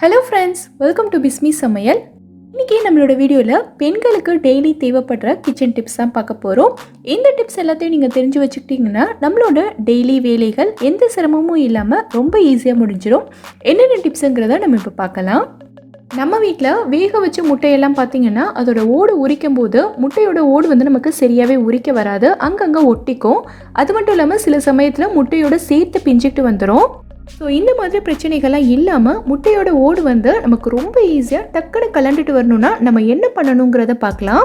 Hello friends, welcome to Bismi சமையல். இன்றைக்கி நம்மளோட வீடியோவில் பெண்களுக்கு டெய்லி தேவைப்படுற கிச்சன் டிப்ஸ் தான் பார்க்க போகிறோம். இந்த டிப்ஸ் எல்லாத்தையும் நீங்கள் தெரிஞ்சு வச்சுக்கிட்டிங்கன்னா நம்மளோட டெய்லி வேலைகள் எந்த சிரமமும் இல்லாமல் ரொம்ப ஈஸியாக முடிஞ்சிடும். என்னென்ன டிப்ஸுங்கிறத நம்ம இப்போ பார்க்கலாம். நம்ம வீட்டில் வேக வச்ச முட்டையெல்லாம் பார்த்திங்கன்னா அதோட ஓடு உரிக்கும் போது முட்டையோட ஓடு வந்து நமக்கு சரியாகவே உரிக்க வராது, அங்கங்கே ஒட்டிக்கும். அது மட்டும் இல்லாமல் சில சமயத்தில் முட்டையோட சேர்த்து பிஞ்சிட்டு வந்துடும். ஸோ இந்த மாதிரி பிரச்சனைகள்லாம் இல்லாமல் முட்டையோட ஓடு வந்து நமக்கு ரொம்ப ஈஸியாக டக்குன்னு கலண்டுட்டு வரணும்னா நம்ம என்ன பண்ணணுங்கிறத பார்க்கலாம்.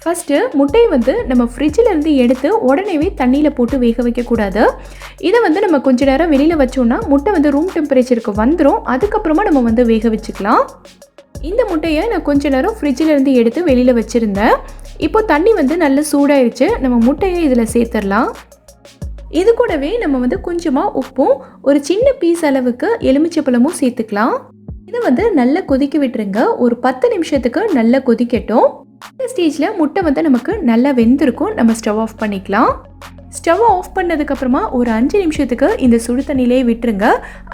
ஃபஸ்ட்டு முட்டையை வந்து நம்ம ஃப்ரிட்ஜில் இருந்து எடுத்து உடனேவே தண்ணியில் போட்டு வேக வைக்கக்கூடாது. இதை வந்து நம்ம கொஞ்ச நேரம் வெளியில் வச்சோன்னா முட்டை வந்து ரூம் டெம்பரேச்சருக்கு வந்துடும். அதுக்கப்புறமா நம்ம வந்து வேக வச்சுக்கலாம். இந்த முட்டையை நான் கொஞ்ச நேரம் ஃப்ரிட்ஜில் இருந்து எடுத்து வெளியில் வச்சுருந்தேன். இப்போ தண்ணி வந்து நல்லா சூடாயிடுச்சு. நம்ம முட்டையை இதில் சேர்த்துடலாம். இது கூடவே நம்ம வந்து கொஞ்சமாக உப்பும் ஒரு சின்ன பீஸ் அளவுக்கு எலுமிச்சைப்பழமும் சேர்த்துக்கலாம். இதை வந்து நல்லா கொதிக்க விட்டுருங்க. ஒரு 10 நிமிஷத்துக்கு நல்லா கொதிக்கட்டும். இந்த ஸ்டேஜில் முட்டை வந்து நமக்கு நல்லா வெந்திருக்கும். நம்ம ஸ்டவ் ஆஃப் பண்ணிக்கலாம். ஸ்டவ் ஆஃப் பண்ணதுக்கப்புறமா ஒரு 5 நிமிஷத்துக்கு இந்த சுடு தண்ணியிலே விட்டுருங்க.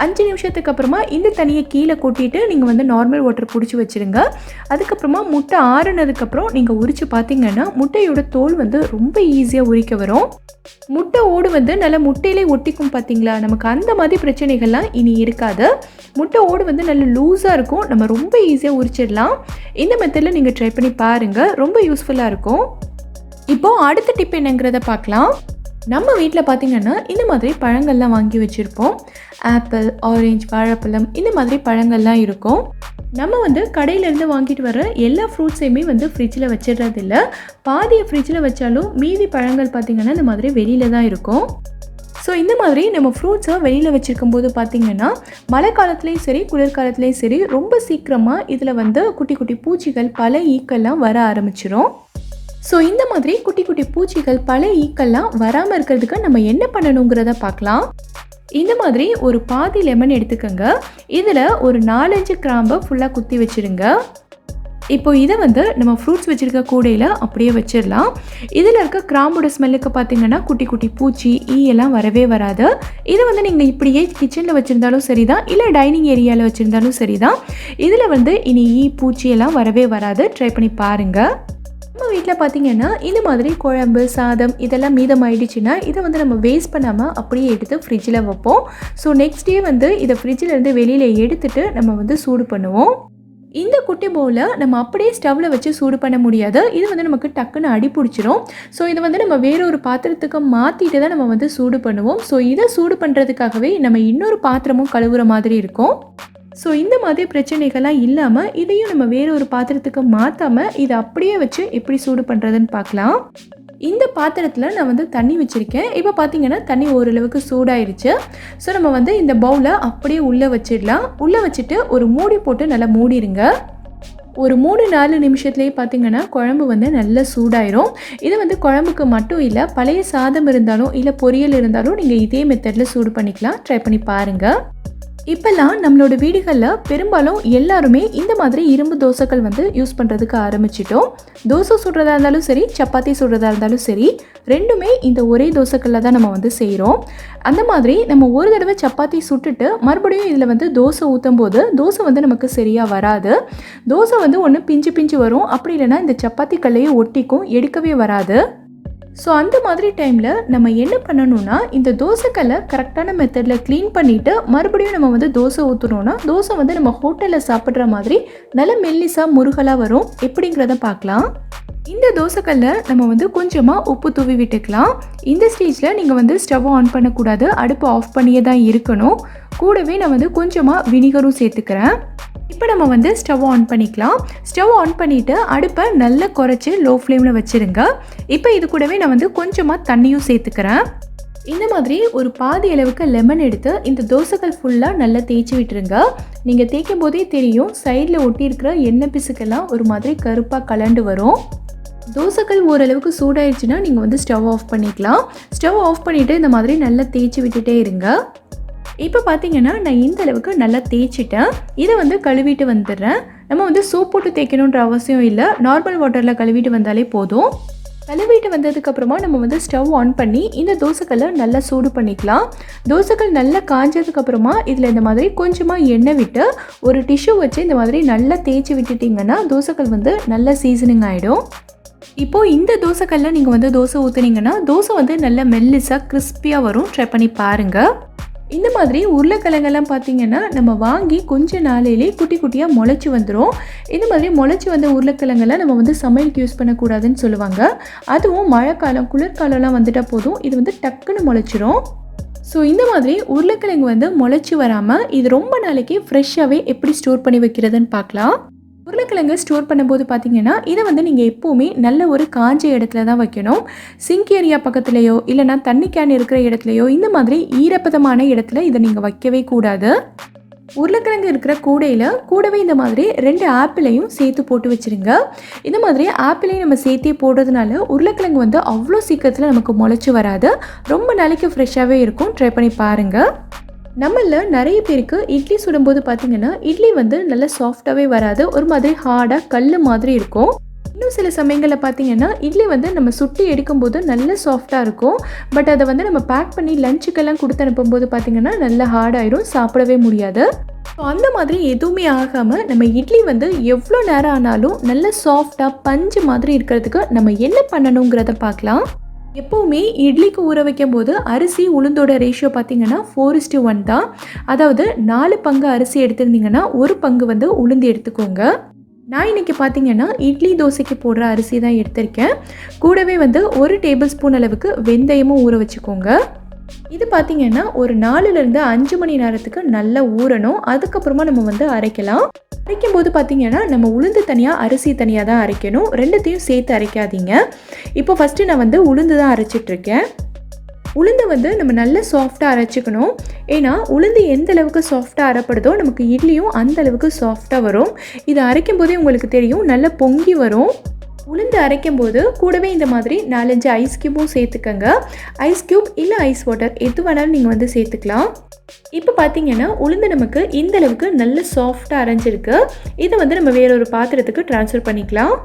5 நிமிஷத்துக்கு அப்புறமா இந்த தண்ணியை கீழே கொட்டிட்டு நீங்கள் வந்து நார்மல் வாட்டர் பிடிச்சி வச்சுருங்க. அதுக்கப்புறமா முட்டை ஆறுனதுக்கப்புறம் நீங்கள் உரித்து பார்த்தீங்கன்னா முட்டையோட தோல் வந்து ரொம்ப ஈஸியாக உரிக்க வரும். முட்டை ஓடு வந்து நல்லா முட்டையிலே ஒட்டிக்கும் பார்த்தீங்களா? நமக்கு அந்த மாதிரி பிரச்சனைகள்லாம் இனி இருக்காது. முட்டை ஓடு வந்து நல்ல லூஸாக இருக்கும். நம்ம ரொம்ப ஈஸியாக உரிச்சிடலாம். இந்த மெத்தடில் நீங்கள் ட்ரை பண்ணி பாருங்கள், ரொம்ப யூஸ்ஃபுல்லாக இருக்கும். இப்போது அடுத்த டிப் என்னங்கிறத பார்க்கலாம். நம்ம வீட்டில் பார்த்திங்கன்னா இந்த மாதிரி பழங்கள்லாம் வாங்கி வச்சுருப்போம். ஆப்பிள், ஆரஞ்சு, வாழைப்பழம் இந்த மாதிரி பழங்கள்லாம் இருக்கும். நம்ம வந்து கடையிலேருந்து வாங்கிட்டு வர எல்லா ஃப்ரூட்ஸையுமே வந்து ஃப்ரிட்ஜில் வச்சிடுறதில்ல. பாதியை ஃப்ரிட்ஜில் வச்சாலும் மீதி பழங்கள் பார்த்திங்கன்னா இந்த மாதிரி வெளியில் தான் இருக்கும். ஸோ இந்த மாதிரி நம்ம ஃப்ரூட்ஸை வெளியில் வச்சுருக்கும் போது பார்த்திங்கன்னா மழை காலத்துலேயும் சரி குளிர்காலத்துலேயும் சரி ரொம்ப சீக்கிரமாக இதில் வந்து குட்டி குட்டி பூச்சிகள் பல ஈக்கெல்லாம் வர ஆரம்பிச்சிடும். ஸோ இந்த மாதிரி குட்டி குட்டி பூச்சிகள் பல ஈக்கெல்லாம் வராமல் இருக்கிறதுக்கு நம்ம என்ன பண்ணணுங்கிறத பார்க்கலாம். இந்த மாதிரி ஒரு பாதி லெமன் எடுத்துக்கோங்க. இதில் ஒரு 4-5 கிராம்பை ஃபுல்லாக குத்தி வச்சுருங்க. இப்போ இதை வந்து நம்ம ஃப்ரூட்ஸ் வச்சுருக்க கூடையில் அப்படியே வச்சிடலாம். இதில் இருக்க கிராம்போட ஸ்மெல்லுக்கு பார்த்திங்கன்னா குட்டி குட்டி பூச்சி ஈ எல்லாம் வரவே வராது. இதை வந்து நீங்கள் இப்படியே கிச்சனில் வச்சுருந்தாலும் சரி தான், இல்லை டைனிங் ஏரியாவில் வச்சுருந்தாலும் சரி தான். இதில் வந்து இனி ஈ பூச்சி எல்லாம் வரவே வராது. ட்ரை பண்ணி பாருங்கள். நம்ம வீட்டில் பார்த்திங்கன்னா இந்த மாதிரி குழம்பு சாதம் இதெல்லாம் மீதமாயிடுச்சுன்னா இதை வந்து நம்ம வேஸ்ட் பண்ணாமல் அப்படியே எடுத்து ஃப்ரிட்ஜில் வைப்போம். ஸோ நெக்ஸ்ட் டே வந்து இதை ஃப்ரிட்ஜிலேருந்து வெளியில் எடுத்துகிட்டு நம்ம வந்து சூடு பண்ணுவோம். இந்த குட்டி பவுலில் நம்ம அப்படியே ஸ்டவ்வில் வச்சு சூடு பண்ண முடியாது. இது வந்து நமக்கு டக்குன்னு அடி பிடிச்சிரும். ஸோ இதை வந்து நம்ம வேறொரு பாத்திரத்துக்கு மாற்றிட்டு தான் நம்ம வந்து சூடு பண்ணுவோம். ஸோ இதை சூடு பண்ணுறதுக்காகவே நம்ம இன்னொரு பாத்திரமும் கழுவுற மாதிரி இருக்கும். ஸோ இந்த மாதிரி பிரச்சனைகள்லாம் இல்லாமல் இதையும் நம்ம வேறு ஒரு பாத்திரத்துக்கு மாற்றாமல் இதை அப்படியே வச்சு எப்படி சூடு பண்ணுறதுன்னு பார்க்கலாம். இந்த பாத்திரத்தில் நான் வந்து தண்ணி வச்சுருக்கேன். இப்போ பார்த்திங்கன்னா தண்ணி ஓரளவுக்கு சூடாயிருச்சு. ஸோ நம்ம வந்து இந்த பவுலை அப்படியே உள்ளே வச்சிடலாம். உள்ளே வச்சுட்டு ஒரு மூடி போட்டு நல்லா மூடிடுங்க. ஒரு 3-4 நிமிஷத்துலேயே பார்த்திங்கன்னா குழம்பு வந்து நல்லா சூடாயிரும். இது வந்து குழம்புக்கு மட்டும் இல்லை, பழைய சாதம் இருந்தாலும் இல்லை பொரியல் இருந்தாலும் நீங்கள் இதே மெத்தடில் சூடு பண்ணிக்கலாம். ட்ரை பண்ணி பாருங்கள். இப்போல்லாம் நம்மளோட வீடுகளில் பெரும்பாலும் எல்லாருமே இந்த மாதிரி இரும்பு தோசைகள் வந்து யூஸ் பண்ணுறதுக்கு ஆரம்பிச்சிட்டோம். தோசை சுடுறதா இருந்தாலும் சரி, சப்பாத்தி சுடுறதா இருந்தாலும் சரி, ரெண்டுமே இந்த ஒரே தோசைகளில் தான் நம்ம வந்து செய்கிறோம். அந்த மாதிரி நம்ம ஒரு தடவை சப்பாத்தி சுட்டுட்டு மறுபடியும் இதில் வந்து தோசை ஊற்றும் போது தோசை வந்து நமக்கு சரியாக வராது. தோசை வந்து ஒன்று பிஞ்சு பிஞ்சு வரும், அப்படி இல்லைன்னா இந்த சப்பாத்தி கல்லையே ஒட்டிக்கும், எடுக்கவே வராது. ஸோ அந்த மாதிரி டைமில் நம்ம என்ன பண்ணணும்னா இந்த தோசைக்கல்லை கரெக்டான மெத்தடில் க்ளீன் பண்ணிவிட்டு மறுபடியும் நம்ம வந்து தோசை ஊற்றணுன்னா தோசை வந்து நம்ம ஹோட்டலில் சாப்பிட்ற மாதிரி நல்ல மெல்லிசாக முருகலாக வரும். எப்படிங்கிறத பார்க்கலாம். இந்த தோசைக்கல்லை நம்ம வந்து கொஞ்சமாக உப்பு தூவி விட்டுக்கலாம். இந்த ஸ்டேஜில் நீங்கள் வந்து ஸ்டவ் ஆன் பண்ணக்கூடாது, அடுப்பு ஆஃப் பண்ணியே தான் இருக்கணும். கூடவே நான் வந்து கொஞ்சமாக வினிகரும் சேர்த்துக்கிறேன். இப்போ நம்ம வந்து ஸ்டவ் ஆன் பண்ணிக்கலாம். ஸ்டவ் ஆன் பண்ணிவிட்டு அடுப்பை நல்லா குறைச்சி லோ ஃப்ளேமில் வச்சுருங்க. இப்போ இது கூடவே நான் வந்து கொஞ்சமாக தண்ணியும் சேர்த்துக்கிறேன். இந்த மாதிரி ஒரு பாதி அளவுக்கு லெமன் எடுத்து இந்த தோசைகள் ஃபுல்லாக நல்லா தேய்ச்சி விட்டுருங்க. நீங்கள் தேய்க்கும் போதே தெரியும், சைடில் ஒட்டி இருக்கிற எண்ணெய் பிசுக்கெல்லாம் ஒரு மாதிரி கருப்பாக கலண்டு வரும். தோசைகள் ஓரளவுக்கு சூடாயிடுச்சுன்னா நீங்கள் வந்து ஸ்டவ் ஆஃப் பண்ணிக்கலாம். ஸ்டவ் ஆஃப் பண்ணிவிட்டு இந்த மாதிரி நல்லா தேய்ச்சி விட்டுட்டே இருங்க. இப்போ பார்த்திங்கன்னா நான் இந்த அளவுக்கு நல்லா தேய்ச்சிட்டேன். இதை வந்து கழுவிட்டு வந்துடுறேன். நம்ம வந்து சோப் போட்டு தேய்க்கணுன்ற அவசியம் இல்லை, நார்மல் வாட்டரில் கழுவிட்டு வந்தாலே போதும். கழுவிட்டு வந்ததுக்கப்புறமா நம்ம வந்து ஸ்டவ் ஆன் பண்ணி இந்த தோசைக்கல்லை நல்லா சூடு பண்ணிக்கலாம். தோசைக்கல் நல்லா காஞ்சதுக்கப்புறமா இதில் இந்த மாதிரி கொஞ்சமாக எண்ணெய் விட்டு ஒரு டிஷ்யூ வச்சு இந்த மாதிரி நல்லா தேய்ச்சி விட்டுட்டிங்கன்னா தோசைக்கல் வந்து நல்லா சீசனிங் ஆகிடும். இப்போது இந்த தோசைக்கல்லில் நீங்கள் வந்து தோசை ஊற்றுனீங்கன்னா தோசை வந்து நல்லா மெல்லிஸாக கிறிஸ்பியாக வரும். ட்ரை பண்ணி பாருங்கள். இந்த மாதிரி உருளைக்கிழங்கெல்லாம் பார்த்திங்கன்னா நம்ம வாங்கி கொஞ்ச நாளையிலே குட்டி குட்டியாக முளைச்சி வந்துடும். இந்த மாதிரி முளைச்சி வந்த உருளைக்கிழங்கெல்லாம் நம்ம வந்து சமையலுக்கு யூஸ் பண்ணக்கூடாதுன்னு சொல்லுவாங்க. அதுவும் மழைக்காலம் குளிர்காலம்லாம் வந்துட்டால் போதும், இது வந்து டக்குன்னு முளைச்சிரும். ஸோ இந்த மாதிரி உருளைக்கிழங்கு வந்து முளைச்சி வராமல் இது ரொம்ப நாளைக்கு ஃப்ரெஷ்ஷாகவே எப்படி ஸ்டோர் பண்ணி வைக்கிறதுன்னு பார்க்கலாம். உருளைக்கிழங்கு ஸ்டோர் பண்ணும்போது பார்த்தீங்கன்னா இதை வந்து நீங்கள் எப்போவுமே நல்ல ஒரு காஞ்ச இடத்துல தான் வைக்கணும். சிங்க் ஏரியா பக்கத்துலேயோ இல்லைனா தண்ணி கேன் இருக்கிற இடத்துலையோ இந்த மாதிரி ஈரப்பதமான இடத்துல இதை நீங்கள் வைக்கவே கூடாது. உருளைக்கிழங்கு இருக்கிற கூடவே இந்த மாதிரி 2 ஆப்பிளையும் சேர்த்து போட்டு வச்சுருங்க. இந்த மாதிரி ஆப்பிளையும் நம்ம சேர்த்தே போடுறதுனால உருளைக்கிழங்கு வந்து அவ்வளோ சீக்கிரத்தில் நமக்கு முளைச்சி வராது. ரொம்ப நாளைக்கு ஃப்ரெஷ்ஷாகவே இருக்கும். ட்ரை பண்ணி பாருங்கள். நம்மளில் நிறைய பேருக்கு இட்லி சுடும்போது பார்த்திங்கன்னா இட்லி வந்து நல்லா சாஃப்டாகவே வராது, ஒரு மாதிரி ஹார்டாக கல் மாதிரி இருக்கும். இன்னும் சில சமயங்களில் பார்த்திங்கன்னா இட்லி வந்து நம்ம சுட்டி எடுக்கும்போது நல்ல சாஃப்டாக இருக்கும். பட் அதை வந்து நம்ம பேக் பண்ணி லஞ்சுக்கெல்லாம் கொடுத்து அனுப்பும்போது பார்த்திங்கன்னா நல்லா ஹார்டாயிடும், சாப்பிடவே முடியாது. ஸோ அந்த மாதிரி எதுவுமே ஆகாமல் நம்ம இட்லி வந்து எவ்வளோ நேரம் ஆனாலும் நல்ல சாஃப்டாக பஞ்சு மாதிரி இருக்கிறதுக்கு நம்ம என்ன பண்ணணுங்கிறத பார்க்கலாம். எப்போவுமே இட்லிக்கு ஊற வைக்கும் போது அரிசி உளுந்தோட ரேஷியோ பார்த்திங்கன்னா 4:1 தான். அதாவது 4 பங்கு அரிசி எடுத்திருந்தீங்கன்னா 1 பங்கு வந்து உளுந்து எடுத்துக்கோங்க. நான் இன்றைக்கி பார்த்திங்கன்னா இட்லி தோசைக்கு போடுற அரிசி தான் எடுத்திருக்கேன். கூடவே வந்து 1 டேபிள் ஸ்பூன் அளவுக்கு வெந்தயமும் ஊற வச்சுக்கோங்க. இது பார்த்திங்கன்னா ஒரு 4லேருந்து 5 மணி நேரத்துக்கு நல்லா ஊறணும். அதுக்கப்புறமா நம்ம வந்து அரைக்கலாம். அரைக்கும் போது பார்த்திங்கன்னா நம்ம உளுந்து தனியாக அரிசி தனியாக தான் அரைக்கணும். ரெண்டுத்தையும் சேர்த்து அரைக்காதீங்க. இப்போ ஃபஸ்ட்டு நான் வந்து உளுந்து தான் அரைச்சிட்ருக்கேன். உளுந்து வந்து நம்ம நல்லா சாஃப்டாக அரைச்சிக்கணும். ஏன்னா உளுந்து எந்த அளவுக்கு சாஃப்டாக அரைப்படுதோ நமக்கு இட்லியும் அந்த அளவுக்கு சாஃப்டாக வரும். இது அரைக்கும் போதே உங்களுக்கு தெரியும், நல்லா பொங்கி வரும். உளுந்து அரைக்கும் போது கூடவே இந்த மாதிரி 4-5 ஐஸ் க்யூப்பும் சேர்த்துக்கங்க. ஐஸ் க்யூப் இல்லை ஐஸ் வாட்டர் எது வேணாலும் நீங்கள் வந்து சேர்த்துக்கலாம். இப்போ பார்த்தீங்கன்னா உளுந்து நமக்கு இந்த அளவுக்கு நல்ல சாஃப்டாக அரைஞ்சிருக்கு. இதை வந்து நம்ம வேறொரு பாத்திரத்துக்கு ட்ரான்ஸ்ஃபர் பண்ணிக்கலாம்.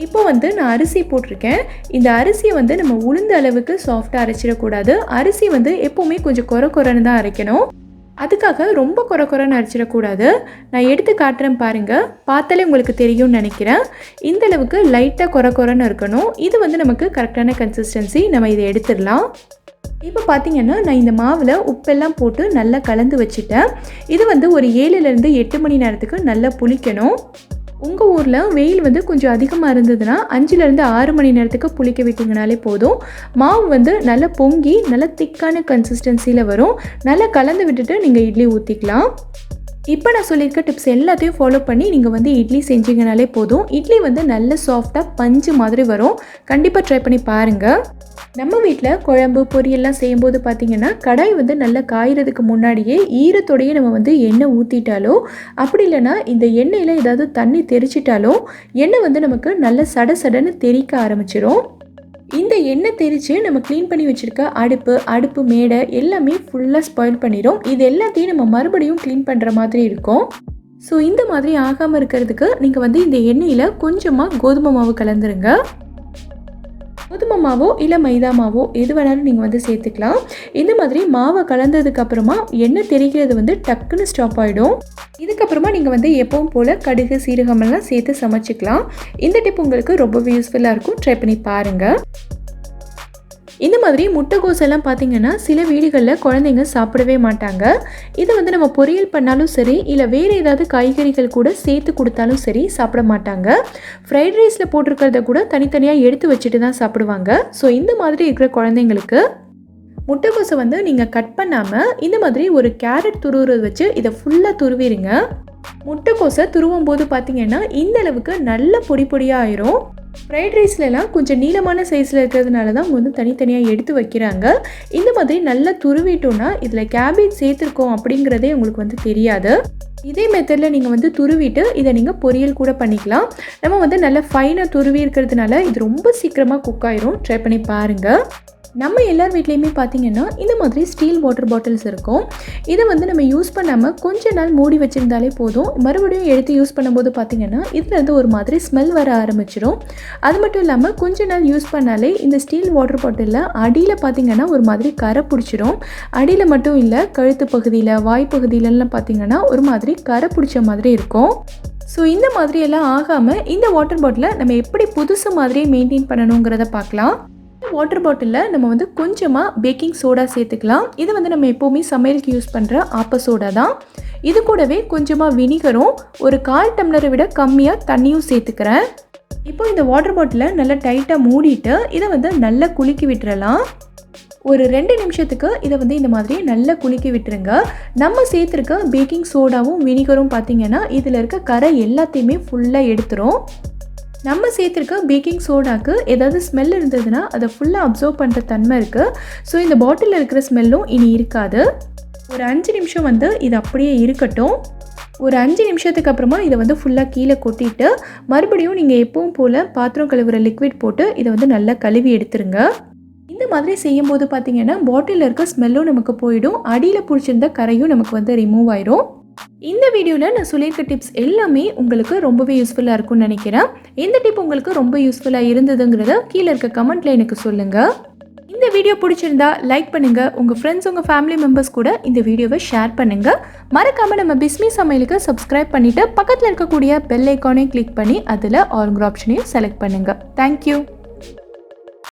இப்போ வந்து நான் அரிசி போட்டிருக்கேன். இந்த அரிசியை வந்து நம்ம உளுந்து அளவுக்கு சாஃப்டாக அரைச்சிடக்கூடாது. அரிசி வந்து எப்போவுமே கொஞ்சம் கொரன்னு தான் அரைக்கணும். அதுக்காக ரொம்ப கொரன்னு அரைச்சிடக்கூடாது. நான் எடுத்து காட்டுறேன் பாருங்கள், பார்த்தாலே உங்களுக்கு தெரியும்னு நினைக்கிறேன். இந்த அளவுக்கு லைட்டாக கொரன்னு இருக்கணும். இது வந்து நமக்கு கரெக்டான கன்சிஸ்டன்சி. நம்ம இதை எடுத்துடலாம். இப்போ பார்த்திங்கன்னா நான் இந்த மாவில் உப்பெல்லாம் போட்டு நல்லா கலந்து வச்சுட்டேன். இது வந்து ஒரு 7லேருந்து 8 மணி நேரத்துக்கு நல்லா புளிக்கணும். உங்கள் ஊரில் வெயில் வந்து கொஞ்சம் அதிகமாக இருந்ததுன்னா 5லேருந்து 6 மணி நேரத்துக்கு புளிக்க விட்டிங்கனாலே போதும். மாவு வந்து நல்லா பொங்கி நல்லா திக்கான கன்சிஸ்டன்சியில் வரும். நல்லா கலந்து விட்டுட்டு நீங்கள் இட்லி ஊற்றிக்கலாம். இப்போ நான் சொல்லியிருக்க டிப்ஸ் எல்லாத்தையும் ஃபாலோ பண்ணி நீங்கள் வந்து இட்லி செஞ்சீங்கனாலே போதும். இட்லி வந்து நல்ல சாஃப்டாக பஞ்சு மாதிரி வரும். கண்டிப்பாக ட்ரை பண்ணி பாருங்கள். நம்ம வீட்டில் குழம்பு பொரியல்லாம் செய்யும்போது பார்த்திங்கன்னா கடாய் வந்து நல்லா காய்கிறதுக்கு முன்னாடியே ஈரத்தோடையே நம்ம வந்து எண்ணெய் ஊற்றிட்டாலோ அப்படி இல்லைனா இந்த எண்ணெயில் ஏதாவது தண்ணி தெரிச்சிட்டாலோ எண்ணெய் வந்து நமக்கு நல்ல சடன்னு தெறிக்க ஆரம்பிச்சிடும். இந்த எண்ணெய் தெரித்து நம்ம க்ளீன் பண்ணி வச்சுருக்க அடுப்பு மேடை எல்லாமே ஃபுல்லாக ஸ்பாயில் பண்ணிடும். இது எல்லாத்தையும் நம்ம மறுபடியும் க்ளீன் பண்ணுற மாதிரி இருக்கும். ஸோ இந்த மாதிரி ஆகாமல் இருக்கிறதுக்கு நீங்கள் வந்து இந்த எண்ணெயில் கொஞ்சமாக கோதுமை மாவு கலந்துருங்க. கோதுமை மாவோ இல்லை மைதா மாவோ எது வேணாலும் நீங்கள் வந்து சேர்த்துக்கலாம். இந்த மாதிரி மாவை கலந்ததுக்கப்புறமா எண்ணெய் தெரிகிறது வந்து டக்குன்னு ஸ்டாப் ஆகிடும். இதுக்கப்புறமா நீங்கள் வந்து எப்பவும் போல் கடுகு சீரகமெல்லாம் சேர்த்து சமைச்சிக்கலாம். இந்த டிப் உங்களுக்கு ரொம்பவே யூஸ்ஃபுல்லாக இருக்கும். ட்ரை பண்ணி பாருங்கள். இந்த மாதிரி முட்டைகோஸெல்லாம் பார்த்திங்கன்னா சில வீடுகளில் குழந்தைங்க சாப்பிடவே மாட்டாங்க. இதை வந்து நம்ம பொரியல் பண்ணாலும் சரி இல்லை வேறு ஏதாவது காய்கறிகள் கூட சேர்த்து கொடுத்தாலும் சரி சாப்பிட மாட்டாங்க. ஃப்ரைட் ரைஸில் போட்டிருக்கிறத கூட தனித்தனியாக எடுத்து வச்சுட்டு தான் சாப்பிடுவாங்க. ஸோ இந்த மாதிரி இருக்கிற குழந்தைங்களுக்கு முட்டைகோஸை வந்து நீங்கள் கட் பண்ணாமல் இந்த மாதிரி ஒரு கேரட் துருவுறது வச்சு இதை ஃபுல்லாக துருவிடுங்க. முட்டைக்கோஸை துருவும் போது பார்த்திங்கன்னா இந்த அளவுக்கு நல்ல பொடியாக ஆயிரும். ஃப்ரைட் ரைஸ்லாம் கொஞ்சம் நீளமான சைஸில் இருக்கிறதுனால தான் வந்து தனித்தனியாக எடுத்து வைக்கிறாங்க. இந்த மாதிரி நல்லா துருவிட்டோன்னா இதில் கேபேஜ் சேர்த்துருக்கோம் அப்படிங்கிறதே உங்களுக்கு வந்து தெரியாது. இதே மெத்தடில் நீங்கள் வந்து துருவிட்டு இதை நீங்கள் பொரியல் கூட பண்ணிக்கலாம். நம்ம வந்து நல்லா ஃபைனாக துருவி இருக்கிறதுனால இது ரொம்ப சீக்கிரமாக குக் ஆயிரும். ட்ரை பண்ணி பாருங்கள். நம்ம எல்லார் வீட்லேயுமே பார்த்திங்கன்னா இந்த மாதிரி ஸ்டீல் வாட்டர் பாட்டில்ஸ் இருக்கும். இதை வந்து நம்ம யூஸ் பண்ணாமல் கொஞ்ச நாள் மூடி வச்சுருந்தாலே போதும். மறுபடியும் எடுத்து யூஸ் பண்ணும்போது பார்த்திங்கன்னா இதுலேருந்து ஒரு மாதிரி ஸ்மெல் வர ஆரம்பிச்சிடும். அது மட்டும் இல்லாமல் கொஞ்ச நாள் யூஸ் பண்ணாலே இந்த ஸ்டீல் வாட்டர் பாட்டிலில் அடியில் பார்த்திங்கன்னா ஒரு மாதிரி கரை பிடிச்சிடும். அடியில் மட்டும் இல்லை, கழுத்து பகுதியில், வாய் பகுதியிலலாம் பார்த்திங்கன்னா ஒரு மாதிரி கரை பிடிச்ச மாதிரி இருக்கும். ஸோ இந்த மாதிரியெல்லாம் ஆகாமல் இந்த வாட்டர் பாட்டிலை நம்ம எப்படி புதுசு மாதிரியே மெயின்டைன் பண்ணணுங்கிறத பார்க்கலாம். வாட்டர் பாட்டிலில் நம்ம வந்து கொஞ்சமாக பேக்கிங் சோடா சேர்த்துக்கலாம். இது வந்து நம்ம எப்போவுமே சமையலுக்கு யூஸ் பண்ணுற ஆப்ப சோடா தான். இது கூடவே கொஞ்சமாக வினிகரும் ஒரு 1/4 டம்ளரை விட கம்மியாக தண்ணியும் சேர்த்துக்கிறேன். இப்போ இந்த வாட்டர் பாட்டிலை நல்லா டைட்டாக மூடிட்டு இதை வந்து நல்லா குலுக்கி விட்டுறலாம். ஒரு 2 நிமிஷத்துக்கு இதை வந்து இந்த மாதிரி நல்லா குலுக்கி விட்டுருங்க. நம்ம சேர்த்துருக்க பேக்கிங் சோடாவும் வினிகரும் பார்த்திங்கன்னா இதில் இருக்க கரை எல்லாத்தையுமே ஃபுல்லாக எடுத்துரும். நம்ம சேர்த்துருக்க பேக்கிங் சோடாக்கு ஏதாவது ஸ்மெல் இருந்ததுன்னா அதை ஃபுல்லாக அப்சர்வ் பண்ணுற தன்மை இருக்குது. ஸோ இந்த பாட்டிலில் இருக்கிற ஸ்மெல்லும் இனி இருக்காது. ஒரு 5 நிமிஷம் வந்து இது அப்படியே இருக்கட்டும். ஒரு 5 நிமிஷத்துக்கு அப்புறமா இதை வந்து ஃபுல்லாக கீழே கொட்டிட்டு மறுபடியும் நீங்கள் எப்பவும் போல் பாத்திரம் கழுவுற லிக்விட் போட்டு இதை வந்து நல்லா கழுவி எடுத்துருங்க. இந்த மாதிரி செய்யும்போது பார்த்திங்கன்னா பாட்டிலில் இருக்க ஸ்மெல்லும் நமக்கு போயிடும், அடியில் பிடிச்சிருந்த கரையும் நமக்கு வந்து ரிமூவ் ஆயிடும். இந்த வீடியோவில் நான் சொல்லியிருக்க டிப்ஸ் எல்லாமே உங்களுக்கு ரொம்பவே யூஸ்ஃபுல்லாக இருக்கும்னு நினைக்கிறேன். எந்த டிப் உங்களுக்கு ரொம்ப யூஸ்ஃபுல்லாக இருந்ததுங்கிறத கீழே இருக்க கமெண்ட்டில் எனக்கு சொல்லுங்கள். இந்த வீடியோ பிடிச்சிருந்தா லைக் பண்ணுங்கள். உங்கள் ஃப்ரெண்ட்ஸ், உங்கள் ஃபேமிலி மெம்பர்ஸ் கூட இந்த வீடியோவை ஷேர் பண்ணுங்கள். மறக்காமல் நம்ம பிஸ்மி சமையலுக்கு சப்ஸ்கிரைப் பண்ணிவிட்டு பக்கத்தில் இருக்கக்கூடிய பெல் ஐக்கானையும் கிளிக் பண்ணி அதில் ஆல்ங்கிற ஆப்ஷனையும் செலக்ட் பண்ணுங்கள். தேங்க்யூ.